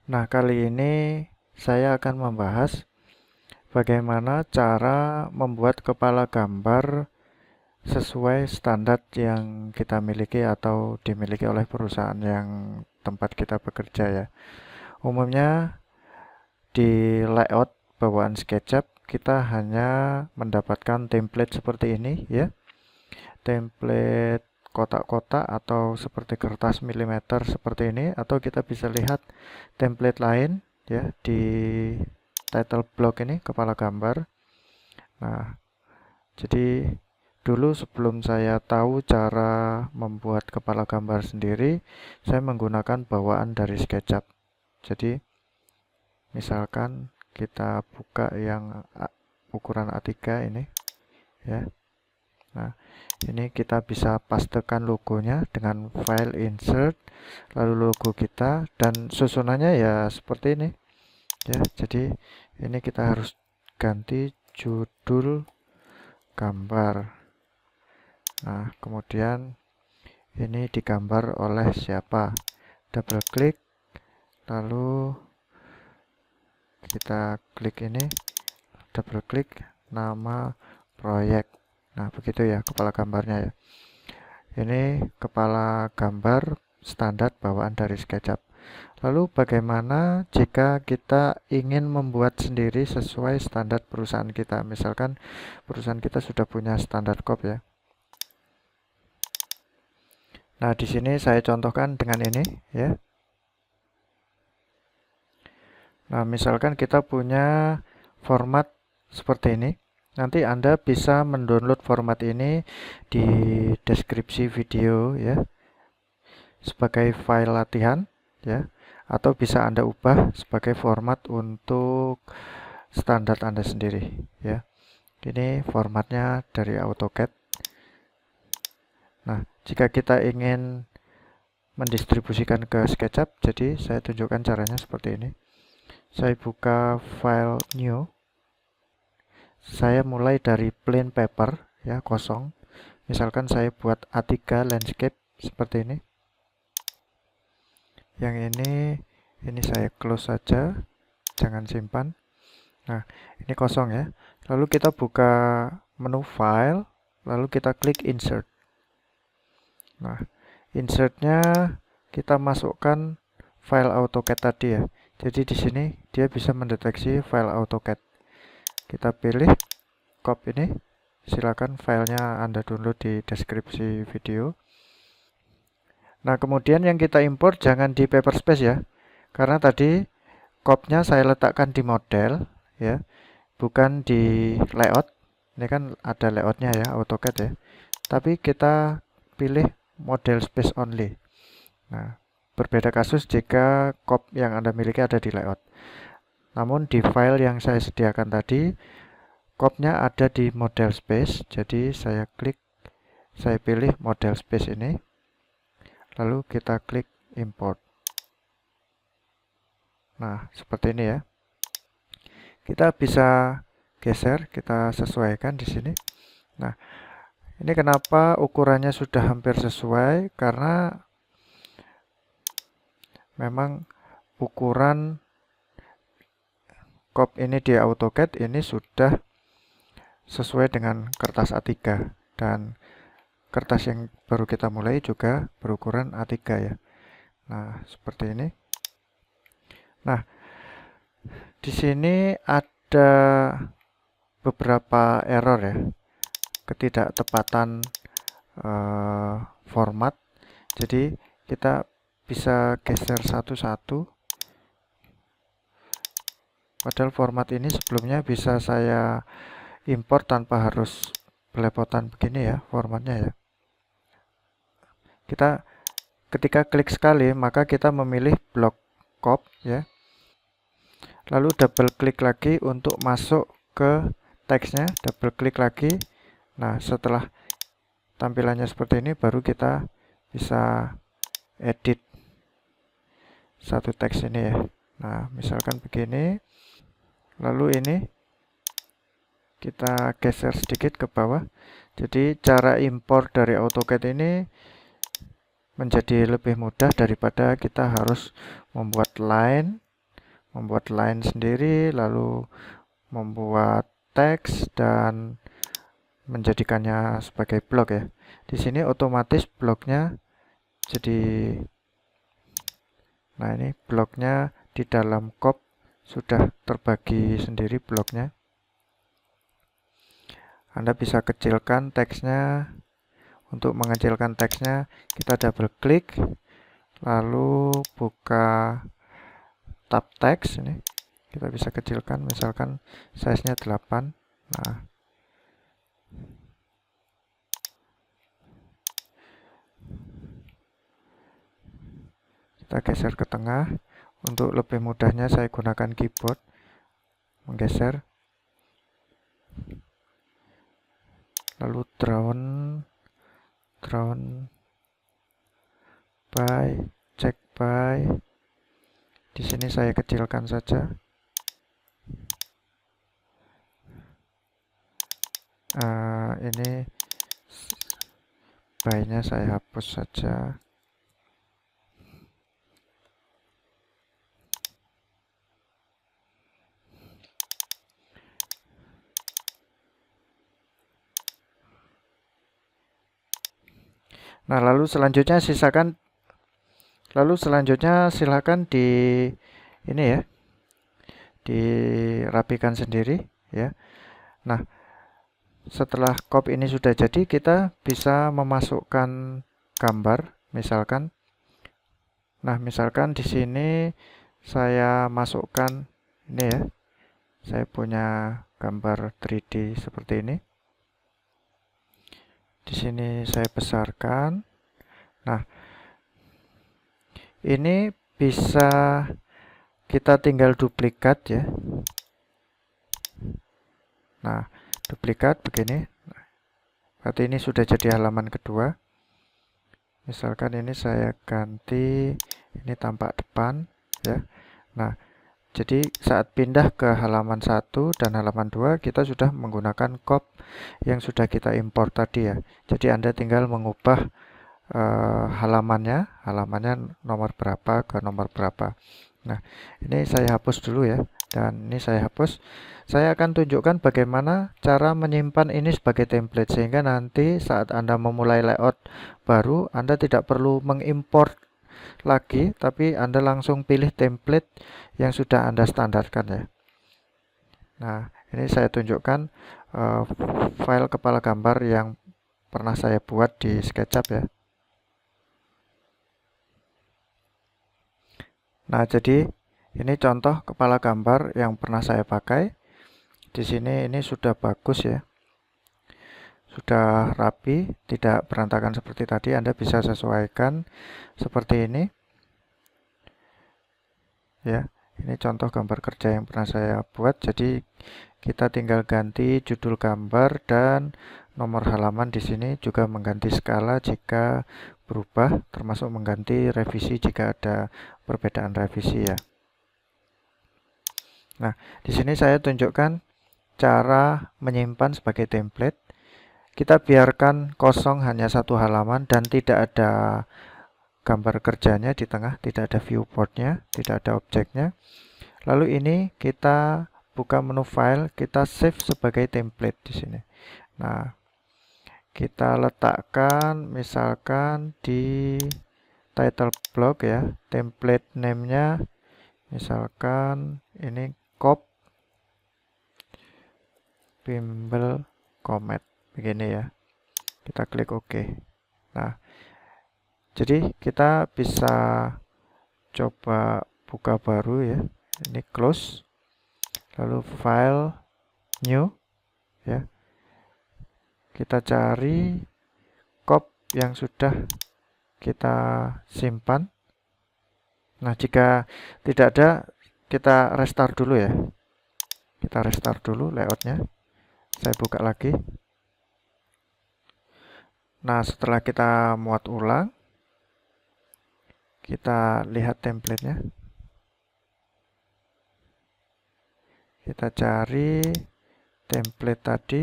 Nah, kali ini saya akan membahas bagaimana cara membuat kepala gambar sesuai standar yang kita miliki atau dimiliki oleh perusahaan yang tempat kita bekerja ya. Umumnya di layout bawaan SketchUp kita hanya mendapatkan template seperti ini ya. Template kotak-kotak atau seperti kertas milimeter seperti ini, atau kita bisa lihat template lain ya di title block ini, kepala gambar. Nah, jadi dulu sebelum saya tahu cara membuat kepala gambar sendiri, saya menggunakan bawaan dari SketchUp. Jadi misalkan kita buka yang ukuran A3 ini ya. Nah, ini kita bisa pastekan logonya dengan file insert, lalu logo kita, dan susunannya ya seperti ini ya. Jadi ini kita harus ganti judul gambar. Nah, kemudian ini digambar oleh siapa, double klik, lalu kita klik ini, double klik nama proyek. Nah, begitu ya kepala gambarnya ya. Ini kepala gambar standar bawaan dari SketchUp. Lalu bagaimana jika kita ingin membuat sendiri sesuai standar perusahaan kita? Misalkan perusahaan kita sudah punya standar COP ya. Nah, di sini saya contohkan dengan ini ya. Nah, misalkan kita punya format seperti ini. Nanti Anda bisa mendownload format ini di deskripsi video ya, sebagai file latihan ya, atau bisa Anda ubah sebagai format untuk standar Anda sendiri ya. Ini formatnya dari AutoCAD. Nah, jika kita ingin mendistribusikan ke SketchUp, jadi saya tunjukkan caranya seperti ini. Saya buka file new. Saya mulai dari plain paper ya, kosong. Misalkan saya buat A3 landscape seperti ini. Yang ini saya close saja, jangan simpan. Nah, ini kosong ya. Lalu kita buka menu file, lalu kita klik insert. Nah, insertnya kita masukkan file AutoCAD tadi ya. Jadi di sini dia bisa mendeteksi file AutoCAD. Kita pilih copy ini. Silakan filenya Anda download di deskripsi video. Nah, kemudian yang kita import jangan di Paperspace ya. Karena tadi copy-nya saya letakkan di model ya, bukan di layout. Ini kan ada layoutnya ya, AutoCAD ya. Tapi kita pilih model space only. Nah, berbeda kasus jika copy yang Anda miliki ada di layout. Namun di file yang saya sediakan tadi, copy-nya ada di model space. Jadi saya pilih model space ini. Lalu kita klik import. Nah, seperti ini ya. Kita bisa geser, kita sesuaikan di sini. Nah, ini kenapa ukurannya sudah hampir sesuai, karena memang ukuran cop ini di AutoCAD ini sudah sesuai dengan kertas A3, dan kertas yang baru kita mulai juga berukuran A3 ya. Nah, seperti ini. Nah, di sini ada beberapa error ya, ketidaktepatan format. Jadi kita bisa geser satu-satu. Padahal format ini sebelumnya bisa saya import tanpa harus belepotan begini ya formatnya ya. Kita ketika klik sekali maka kita memilih blok cop ya. Lalu double klik lagi untuk masuk ke teksnya, double klik lagi. Nah, setelah tampilannya seperti ini baru kita bisa edit satu teks ini ya. Nah, misalkan begini. Lalu ini kita geser sedikit ke bawah. Jadi cara import dari AutoCAD ini menjadi lebih mudah daripada kita harus membuat line membuat line sendiri, lalu membuat teks dan menjadikannya sebagai blok ya. Di sini otomatis bloknya jadi, nah ini bloknya di dalam cop sudah terbagi sendiri bloknya. Anda bisa kecilkan teksnya. Untuk mengecilkan teksnya kita double klik, lalu buka tab teks. Ini kita bisa kecilkan, misalkan size-nya 8. Nah, kita geser ke tengah. Untuk lebih mudahnya saya gunakan keyboard menggeser, lalu drawn by, check by. Di sini saya kecilkan saja. Ini by-nya saya hapus saja. Nah, lalu selanjutnya silakan di ini ya, dirapikan sendiri ya. Nah, setelah cop ini sudah jadi, kita bisa memasukkan gambar, misalkan. Nah, misalkan di sini saya masukkan ini ya. Saya punya gambar 3D seperti ini. Di sini saya besarkan. Nah, ini bisa kita tinggal duplikat ya. Nah, duplikat begini. Berarti ini sudah jadi halaman kedua. Misalkan ini saya ganti, ini tampak depan ya. Nah, jadi saat pindah ke halaman 1 dan halaman 2, kita sudah menggunakan cop yang sudah kita import tadi ya. Jadi Anda tinggal mengubah halamannya nomor berapa ke nomor berapa. Nah, ini saya hapus dulu ya, dan ini saya hapus. Saya akan tunjukkan bagaimana cara menyimpan ini sebagai template, sehingga nanti saat Anda memulai layout baru, Anda tidak perlu mengimport lagi, tapi Anda langsung pilih template yang sudah Anda standarkan ya. Nah, ini saya tunjukkan file kepala gambar yang pernah saya buat di SketchUp ya. Nah, jadi ini contoh kepala gambar yang pernah saya pakai. Di sini ini sudah bagus ya. Sudah rapi, tidak berantakan seperti tadi. Anda bisa sesuaikan seperti ini. Ya, ini contoh gambar kerja yang pernah saya buat. Jadi kita tinggal ganti judul gambar dan nomor halaman. Di sini juga mengganti skala jika berubah, termasuk mengganti revisi jika ada perbedaan revisi ya. Nah, di sini saya tunjukkan cara menyimpan sebagai template. Kita biarkan kosong hanya satu halaman dan tidak ada gambar kerjanya di tengah, tidak ada viewportnya, tidak ada objeknya. Lalu ini kita buka menu file, kita save sebagai template di sini. Nah, kita letakkan misalkan di title block ya, template name-nya misalkan ini cop bimbel comet begini ya. Kita klik OK. Nah, jadi kita bisa coba buka baru ya. Ini close. Lalu file new ya. Kita cari cop yang sudah kita simpan. Nah, jika tidak ada, kita restart dulu ya. Kita restart dulu layoutnya. Saya buka lagi. Nah, setelah kita muat ulang, kita lihat templatenya. Kita cari template tadi.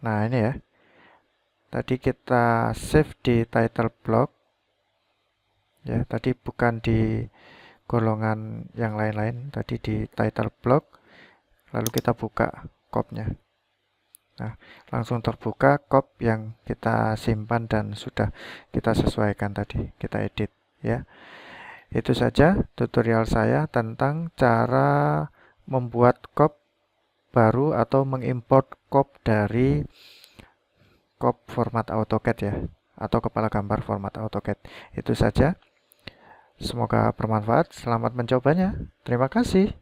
Nah, ini ya. Tadi kita save di title block. ya. Tadi bukan di golongan yang lain-lain, tadi di title block, lalu kita buka copy-nya. Nah, langsung terbuka copy yang kita simpan dan sudah kita sesuaikan tadi, kita edit ya. Itu saja tutorial saya tentang cara membuat copy baru atau mengimport copy dari copy format AutoCAD ya, atau kepala gambar format AutoCAD. Itu saja. Semoga bermanfaat. Selamat mencobanya. Terima kasih.